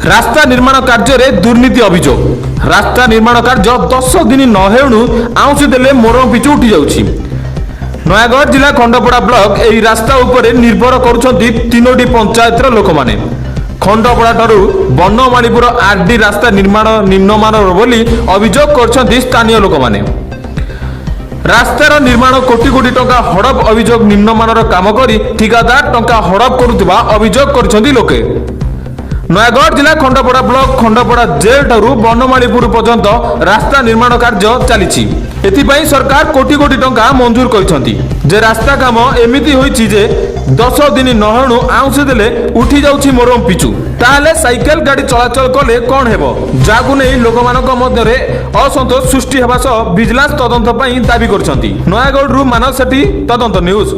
रास्ता निर्माण कार्य दुर्नीति अभियोग। रास्ता निर्माण कार्य 10 दिन न हेणु आउंसी देले मोरम पिचु उठी जाउछि। नयागढ़ जिला खंडपड़ा ब्लॉक एही रास्ता उपरे निर्भर करुछंती तीनोटी पंचायतर लोक माने। खंडपड़ा ठारू बनमालीपुर आरडी रास्ता निर्माण निम्नमानर बोली अभियोग करछंती स्थानीय लोक माने। रास्तार निर्माण कोटी कोटी टंका हड़प अभियोग निम्नमानर काम करी ठिकादार टंका हड़प करुवा अभियोग करछंती लोके। नयागढ़ जिला खंडपड़ा ब्लॉक खंडपड़ा जेल ठारू बनमालीपुर पर्यंत रास्ता निर्माण कार्य चली। एथिपाई सरकार कोटी कोटी टंका मंजूर करछंती जे रास्ता काम एमिति होईछि जे 10 दिन नहणु आउंसी देले उठी जाउछि मोरम पिचु। ताहले साइकेल गाड़ी चलाचल कले कोन हेबो जागु नै लोकमानक मध्यरे असंतोष सृष्टि हेबा सह विजिलेंस तदंत पई दाबी करछंती। नयागढ़ रु मानव सेठी तदंत न्यूज।